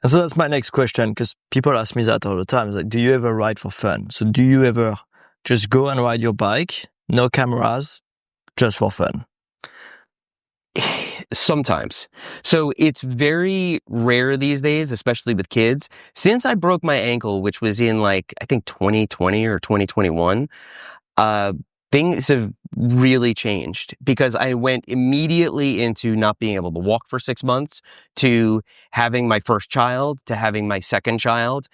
So that's my next question, because people ask me that all the time. It's like, do you ever ride for fun? So do you ever just go and ride your bike, no cameras, just for fun? Sometimes. So it's very rare these days, especially with kids. Since I broke my ankle, which was in like, I think 2020 or 2021, things have really changed because I went immediately into not being able to walk for 6 months to having my first child, to having my second child,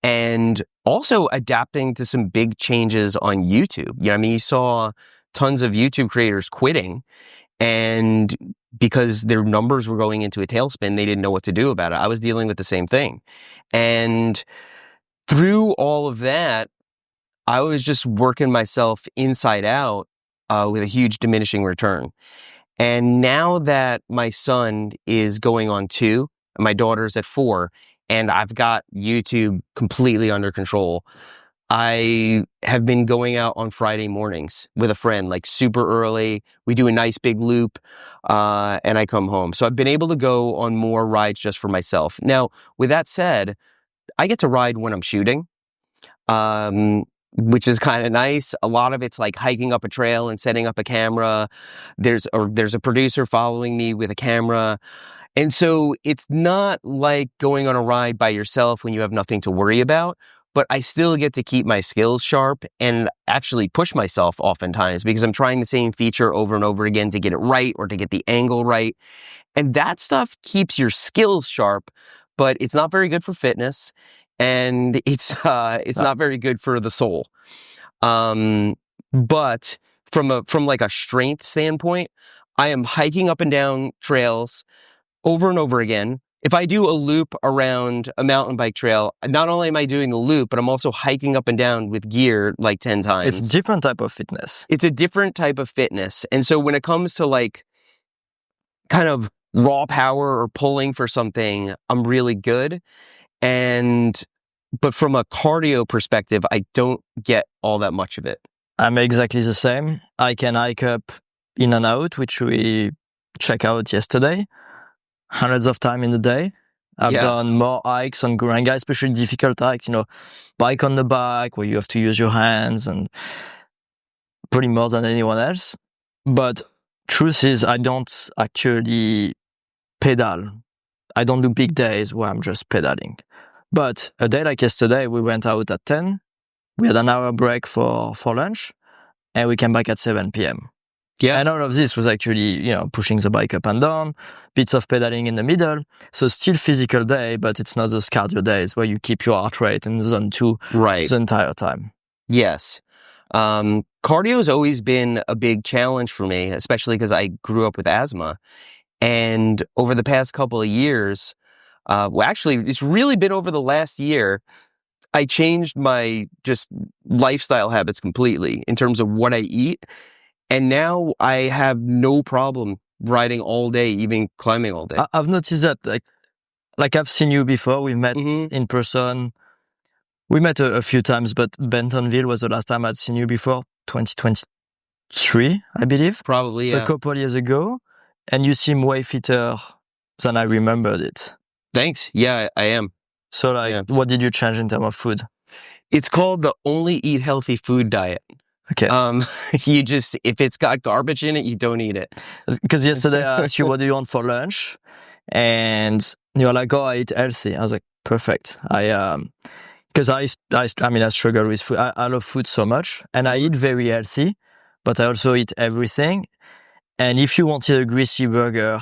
and also adapting to some big changes on YouTube. You know, I mean, you saw tons of YouTube creators quitting, and because their numbers were going into a tailspin, they didn't know what to do about it. I was dealing with the same thing. And through all of that, I was just working myself inside out with a huge diminishing return. And now that my son is going on 2, and my daughter's at 4, and I've got YouTube completely under control, I have been going out on Friday mornings with a friend, like super early. We do a nice big loop, and I come home. So I've been able to go on more rides just for myself. Now, with that said, I get to ride when I'm shooting, which is kind of nice. A lot of it's like hiking up a trail and setting up a camera. There's a producer following me with a camera. And so it's not like going on a ride by yourself when you have nothing to worry about, but I still get to keep my skills sharp and actually push myself oftentimes because I'm trying the same feature over and over again to get it right or to get the angle right. And that stuff keeps your skills sharp, but it's not very good for fitness, and it's not very good for the soul. But from like a strength standpoint, I am hiking up and down trails over and over again. If I do a loop around a mountain bike trail, not only am I doing the loop, but I'm also hiking up and down with gear like 10 times. It's a different type of fitness. It's a different type of fitness. And so when it comes to like kind of raw power or pulling for something, I'm really good. But from a cardio perspective, I don't get all that much of it. I'm exactly the same. I can hike up In and Out, which we checked out yesterday, hundreds of times in the day. I've done more hikes on Guranga, especially difficult hikes, bike on the back where you have to use your hands, and pretty more than anyone else. But truth is, I don't actually pedal. I don't do big days where I'm just pedaling. But a day like yesterday, we went out at 10. We had an hour break for lunch, and we came back at 7 p.m. Yeah. And all of this was actually, pushing the bike up and down, bits of pedaling in the middle. So still physical day, but it's not those cardio days where you keep your heart rate in zone 2 the entire time. Yes. Cardio has always been a big challenge for me, especially because I grew up with asthma. And over the past couple of years, actually, it's really been over the last year, I changed my just lifestyle habits completely in terms of what I eat. And now I have no problem riding all day, even climbing all day. I've noticed that, like I've seen you before. We met in person. We met a few times, but Bentonville was the last time I'd seen you before, 2023, I believe. Probably, so a couple years ago. And you seem way fitter than I remembered it. Thanks. Yeah, I am. So what did you change in terms of food? It's called the Only Eat Healthy Food diet. Okay. If it's got garbage in it, you don't eat it. Because yesterday I asked you, what do you want for lunch? And you were like, oh, I eat healthy. I was like, perfect. Because I struggle with food. I love food so much, and I eat very healthy, but I also eat everything. And if you wanted a greasy burger,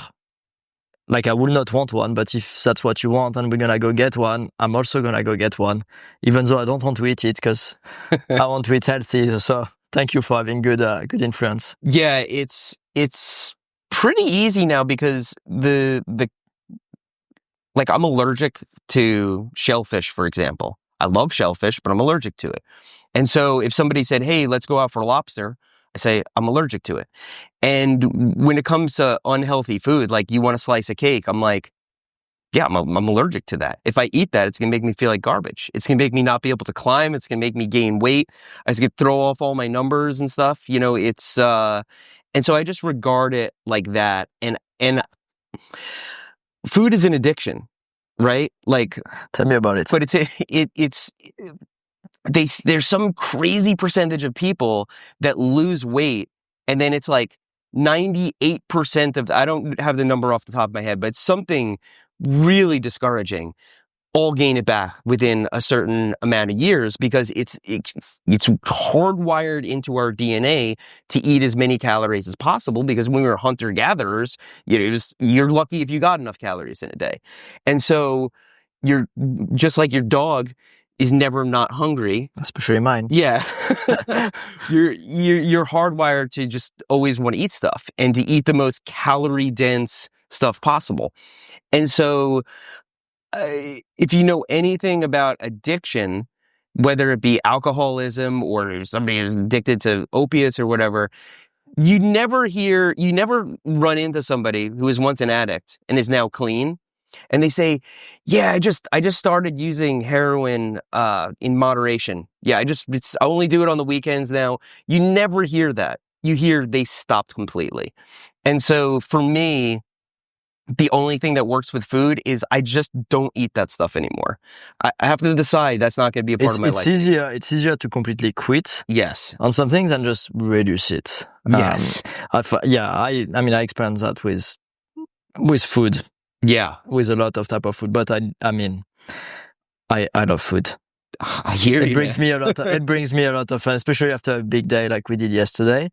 like I would not want one, but if that's what you want and we're going to go get one, I'm also going to go get one, even though I don't want to eat it because I want to eat healthy. So thank you for having good influence. Yeah, it's pretty easy now because I'm allergic to shellfish, for example. I love shellfish, but I'm allergic to it. And so if somebody said, hey, let's go out for lobster, I say, I'm allergic to it. And when it comes to unhealthy food, like you want a slice of cake, I'm like, yeah, I'm allergic to that. If I eat that, it's going to make me feel like garbage. It's going to make me not be able to climb. It's going to make me gain weight. It's going to throw off all my numbers and stuff. And so I just regard it like that. And food is an addiction, right? Like, tell me about it. But there's some crazy percentage of people that lose weight, and then it's like 98% of, I don't have the number off the top of my head, but something really discouraging, all gain it back within a certain amount of years, because it's hardwired into our DNA to eat as many calories as possible, because when we were hunter-gatherers, you're lucky if you got enough calories in a day. And so you're just like your dog is never not hungry. Especially mine. Yeah. You're hardwired to just always want to eat stuff and to eat the most calorie-dense stuff possible. And so if you know anything about addiction, whether it be alcoholism or somebody who's addicted to opiates or whatever, you never run into somebody who was once an addict and is now clean, and they say, yeah, I just started using heroin in moderation. Yeah, I only do it on the weekends now. You never hear that. You hear they stopped completely. And so for me, the only thing that works with food is I just don't eat that stuff anymore. I have to decide that's not going to be a part of my life. It's easier to completely quit. Yes. On some things and just reduce it. Yes. I experience that with food. Yeah. With a lot of type of food, but I love food. I hear it brings me a lot of fun, especially after a big day like we did yesterday.